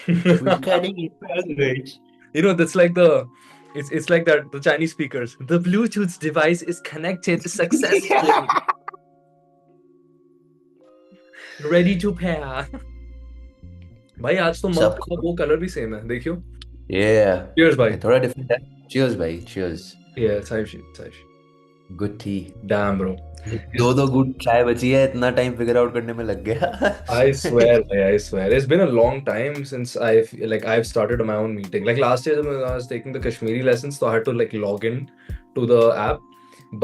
We're cutting it sandwich. That's like it's like that the Chinese speakers. The Bluetooth device is connected successfully. Ready to pair. भाई आज तो मग का सबको वो colour भी same है देखियो. yeah, Cheers भाई. ये थोड़ा डिफरेंट है. Cheers भाई, cheers. Yeah, Sahib Sahib. Good tea. Damn bro. दो दो गुड चाय बची है, इतना टाइम फिगर आउट करने में लग गया. I swear, I swear. It's been a long time since I've started my own meeting. Like last year when I was taking the Kashmiri lessons, so I had to like log in to the app,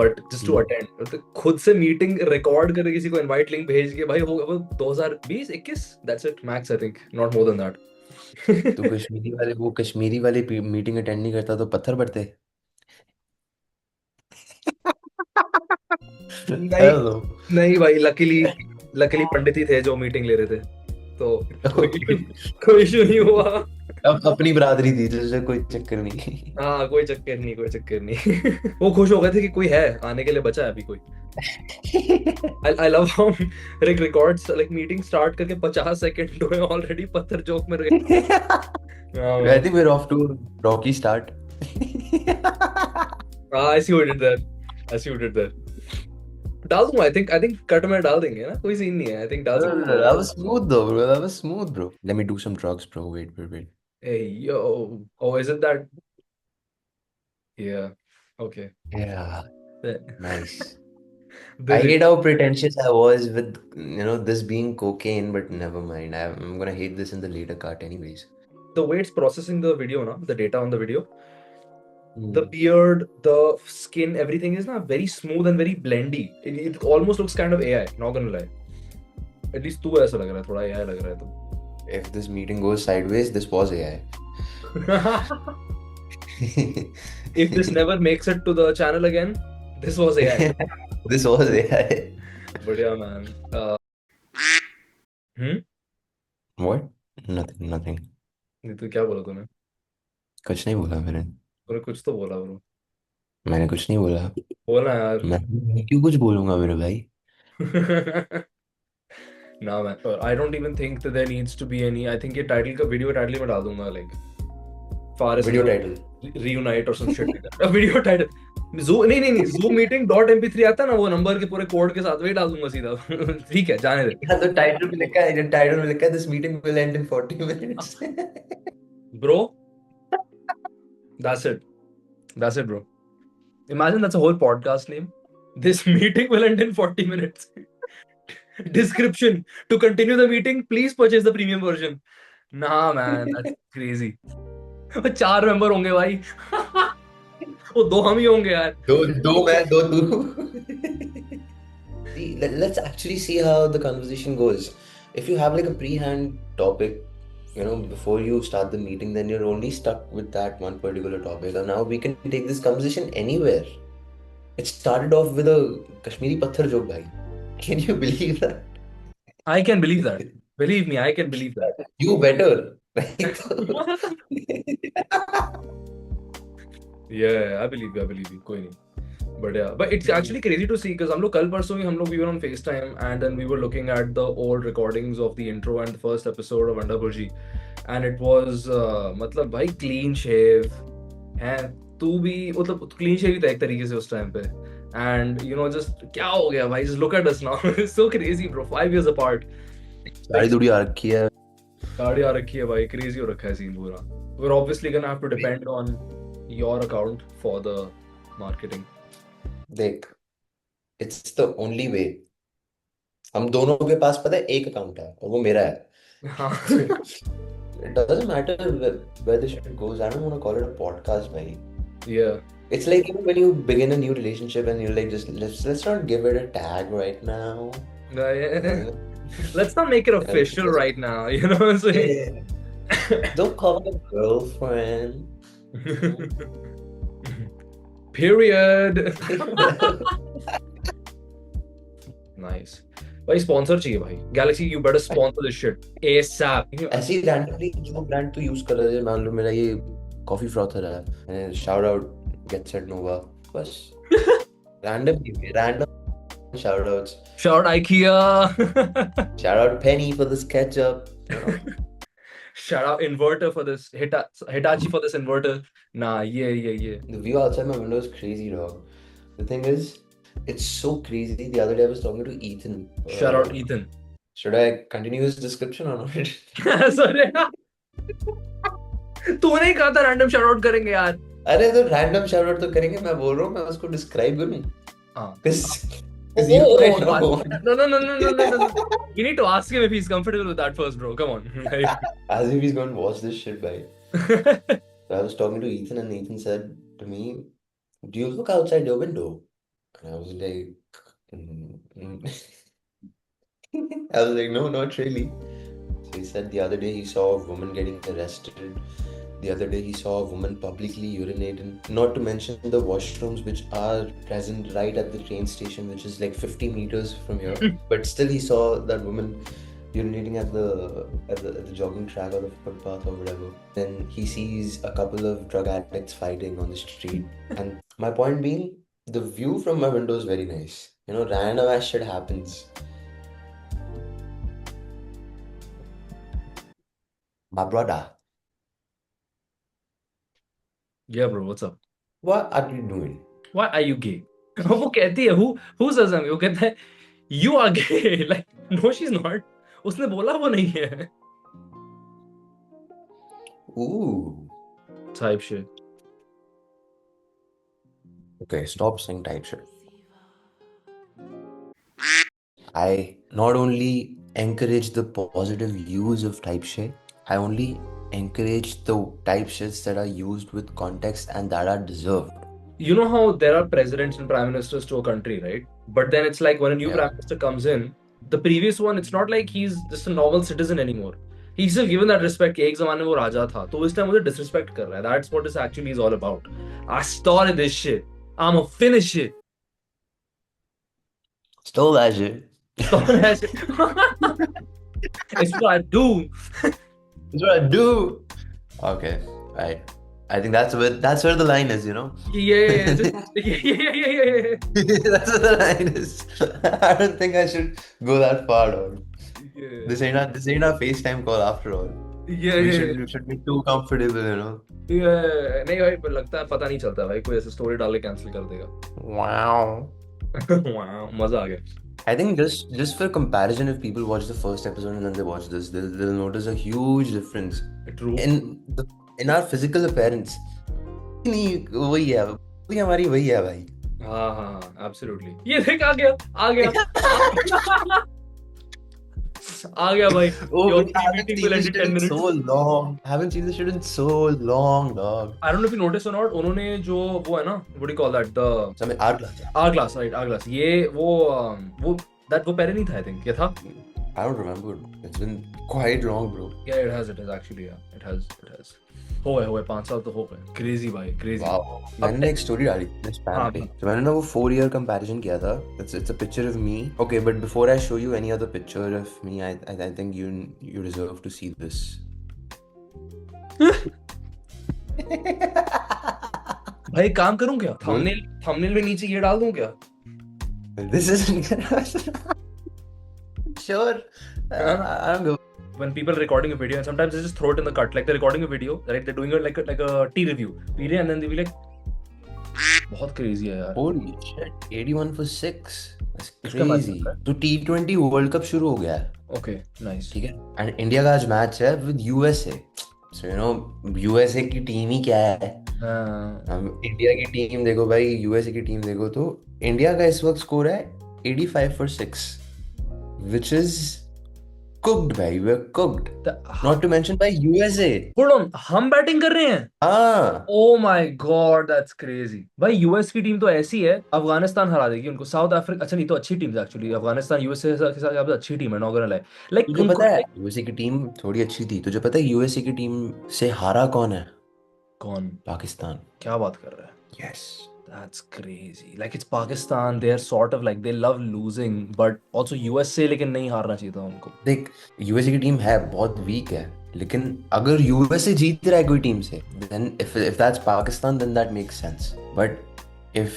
but just to attend. तो खुद से meeting record करके किसी को invite link भेज के भाई वो 2020 21 that's it max I think not more than that. तो कश्मीरी वाले मीटिंग अटेंड नहीं करता तो पत्थर पड़ते. नहीं हेलो. नहीं भाई लकीली पंडित ही थे जो मीटिंग ले रहे थे तो कोई इशू नहीं हुआ. अब अपनी बरादरी थी जिससे कोई चक्कर नहीं. हाँ कोई चक्कर नहीं. वो खुश हो गए थे कि कोई है आने के लिए बचा है अभी कोई. I love how Rick records like meeting start करके 50 सेकंड हुए ऑलरेडी पत्थर जोक में रहे. I think we're off to rocky start. I see what you did there. डाल दूंगा I think कट में डाल देंगे ना कोई सीन नहीं है I think डाल सकते. That was smooth though, bro. That was smooth, bro. Let me do some drugs, bro. Wait. Hey yo, oh is it that? Yeah, okay. Yeah, nice. The I hate how pretentious I was with, this being cocaine, but never mind. I'm gonna hate this in the later part anyways. the way it's processing the video now, the data on the video, the beard, the skin, everything is not very smooth and very blendy. It almost looks kind of AI, not gonna lie. At least तू ऐसा लग रहा है थोड़ा AI लग रहा है तो. If this meeting goes sideways, this was AI. If this never makes it to the channel again, this was AI. This was AI. But yeah, man. What? Nothing. नहीं तो क्या बोला तूने? कुछ नहीं बोला मैंने. तूने कुछ तो बोला ब्रो. मैंने कुछ नहीं बोला. बोला यार. मैं क्यों कुछ बोलूंगा मेरे भाई? No man, I don't even think that there needs to be any. I think ये title का video title में डाल दूंगा like Faris Video title. reunite or some shit like that. Video title. Zoom नहीं Zoom meeting dot mp3 आता है ना वो नंबर के पूरे कोड के साथ वही डाल दूंगा सीधा. ठीक है जाने दे. हाँ, तो टाइटल में लिखा है this meeting will end in 40 minutes. Bro, that's it bro. Imagine that's a whole podcast name. This meeting will end in 40 minutes. Description: to continue the meeting, please purchase the premium version. Nah man, that's crazy. 4 member होंगे भाई. वो 2 हम ही होंगे यार. दो मैं दो तू. Let's actually see how the conversation goes. If you have like a pre-hand topic, before you start the meeting, then you're only stuck with that one particular topic. And now we can take this conversation anywhere. It started off with a Kashmiri Patthar joke, bhai. Can you believe that? I can believe that. Believe me, I can believe that. You better. Yeah, I believe you. कोई नहीं. But it's actually crazy to see because हम लोग कल परसों ही we were on FaceTime and then we were looking at the old recordings of the intro and the first episode of Anda Burji and it was मतलब भाई clean shave है. तू भी मतलब clean shave ही था एक तरीके से उस टाइम पे and just क्या हो गया भाई, just look at us now. It's so crazy bro, 5 years apart. Sari थोड़ी आ रखी है. गाड़ी आ रखी है भाई, crazy हो रखा है सीन पूरा. We're obviously gonna have to depend on your account for the marketing. देख, it's the only way. हम दोनों के पास पता है एक अकाउंट है और वो मेरा है. It doesn't matter where the shit goes. I don't want to call it a podcast, bhai. Yeah. It's like when you begin a new relationship and you're like, just let's not give it a tag right now. Let's not make it official right now. You know what I'm saying? Don't call me girlfriend. Period. Nice. भाई sponsor चाहिए भाई. Galaxy, you better sponsor this shit ASAP. ऐसे ही randomly जो brand तू use कर रहे हैं, मान लो मेरा ये कॉफी फ्रॉथर है, shout out Get Set Nova, बस random shout outs. Shout out IKEA. Shout out Penny for this ketchup. Shout out inverter for this. Hitachi for this inverter. Nah, yeah. The view outside my window is crazy, dog. The thing is, it's so crazy. The other day I was talking to Ethan. Shout out Ethan. Should I continue his description or not? Sorry. तूने ही कहा था random shout out करेंगे यार. अरे तो random shout out तो करेंगे, मैं बोल रहा हूँ मैं उसको डिस्क्राइब करूँ. हाँ. Because you might know. No. You need to ask him if he's comfortable with that first, bro. Come on. As if he's going to watch this shit, bhai. So I was talking to Ethan and Ethan said to me, "Do you look outside your window?" And I was like, I was like, no, not really. So he said the other day he saw a woman getting arrested. The other day he saw a woman publicly urinating. Not to mention the washrooms which are present right at the train station, which is like 50 meters from here. But still he saw that woman urinating at the jogging track or the footpath or whatever. Then he sees a couple of drug addicts fighting on the street. And my point being, the view from my window is very nice. You know, random ass shit happens. My brother, Yeah, bro. What's up? what are you doing? Why are you gay? वो कहती है who says I'm gay? वो कहता है you are gay. Like no, she's not. उसने बोला वो नहीं है. Ooh. Type shit. Okay, stop saying type shit. I not only encourage the positive use of type shit, I only encourage the type shits that are used with context and that are deserved. You know how there are presidents and prime ministers to a country, right? But then it's like when a new Yeah. prime minister comes in, the previous one, it's not like he's just a normal citizen anymore. He's still given that respect कि एक ज़माने में वो राजा था, तो इस time मुझे disrespect कर रहा है. That's what this actually is all about. I started this shit. I'ma finish it. Stole that shit. Start that shit. It's what I do. That's what I do. Okay, right. I think that's where the line is, you know. Yeah. Yeah. That's where the line is. I don't think I should go that far, dog. Yeah. This ain't a FaceTime call after all. Yeah. We should be too comfortable, you know. Yeah. नहीं भाई, पर लगता है पता नहीं चलता भाई, कोई ऐसे स्टोरी डाल के कैंसिल कर देगा. Wow. Wow, मजा आ गया. I think just for comparison, if people watch the first episode and then they watch this, they'll notice a huge difference True. in our physical appearance. नहीं वही है, वही हमारी वही है भाई. हाँ, absolutely. ये देख आ गया. आ गया भाई. Oh, Your I haven't meeting seen will this end in shit 10 in minutes. so long. I haven't seen this shit in so long, dog. I don't know if you noticed or not. उन्होंने जो वो है ना, what do you call that? The Something hourglass. hourglass, right? Hourglass. ये वो पहले नहीं था, I think. ये था. I don't remember. It's been quite long, bro. Yeah, it has actually. Yeah, it has. हो गए 5 साल तो हो गए. Crazy भाई, crazy. Wow. मैंने एक स्टोरी डाली थी स्पैम पे. तो मैंने ना वो 4-year comparison किया था. It's a picture of me. Okay, but before I show you any other picture of me, I think you deserve to see this. भाई काम करूं क्या? Thumbnail में नीचे ये डाल दूं क्या? This isn't sure. I don't know. When people are recording a video and sometimes they just throw it in the cut, like they're recording a video, right? They're doing it like a tea review, and then they'll be like, बहुत crazy है यार. Holy shit, 81 for 6. That's किसका match crazy. चल रहा है? तो T20 world cup शुरू हो गया है. Okay, nice. ठीक है. एंड इंडिया का आज मैच है with USA. So you know USA की टीम ही क्या है. हम इंडिया की टीम देखो भाई, USA की टीम देखो, तो इंडिया का इस वक्त स्कोर है 85 for 6, which is cooked भाई. we're cooked. Not to mention by USA. Hold on, हम बैटिंग कर रहे हैं. हाँ. Oh my God, that's crazy. भाई यूएस की टीम तो ऐसी है, अफगानिस्तान हरा देगी उनको. साउथ अफ्रीका अच्छा नहीं तो अच्छी टीम है एक्चुअली. अफगानिस्तान यूएसए के साथ अच्छी टीम है, नॉट गोना लाई. लाइक तुझे पता है USA की टीम थोड़ी अच्छी थी. तुझे पता है USA की टीम से हारा कौन है? कौन? पाकिस्तान. क्या बात कर रहा है? Yes. That's crazy. Like it's Pakistan. They're sort of like they love losing, but also USA लेकिन नहीं हारना चाहिए था उनको. देख USA की टीम है बहुत वीक है, लेकिन अगर USA जीत रहा है कोई टीम से, then if that's Pakistan, then that makes sense. But if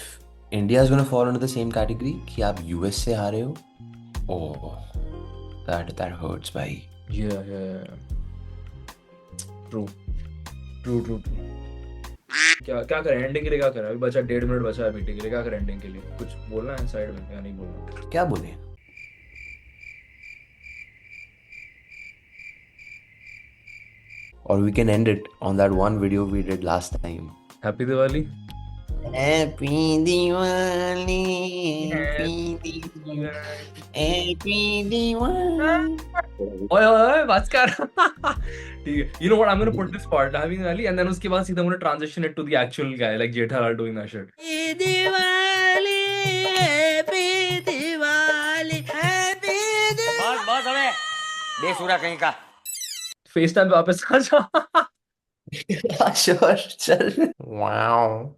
India is going to fall into the same category कि आप US से हारे हो, oh, that hurts भाई. Yeah. True true true true. क्या क्या करें एंडिंग के लिए, क्या करें? अभी बचा 1.5 मिनट बचा है मीटिंग के लिए, क्या करें एंडिंग के लिए? कुछ बोलना है साइड में या नहीं बोलना? क्या बोले? Or we can end it on that one video we did last time. Happy Diwali. Happy Diwali, Happy Diwali, Happy Diwali. ओए ओए ओए बस कर। ठीक है, you know what, I'm gonna put this part happy Diwali and then उसके बाद सीधा I'm gonna transition it to the actual guy like Jethalal doing that shit. Diwali, Happy Diwali, Happy बस बस अबे बेसुरा कहीं का। फेस टाइम पे वापस आ जा। Diwali. Sure, chal. Wow.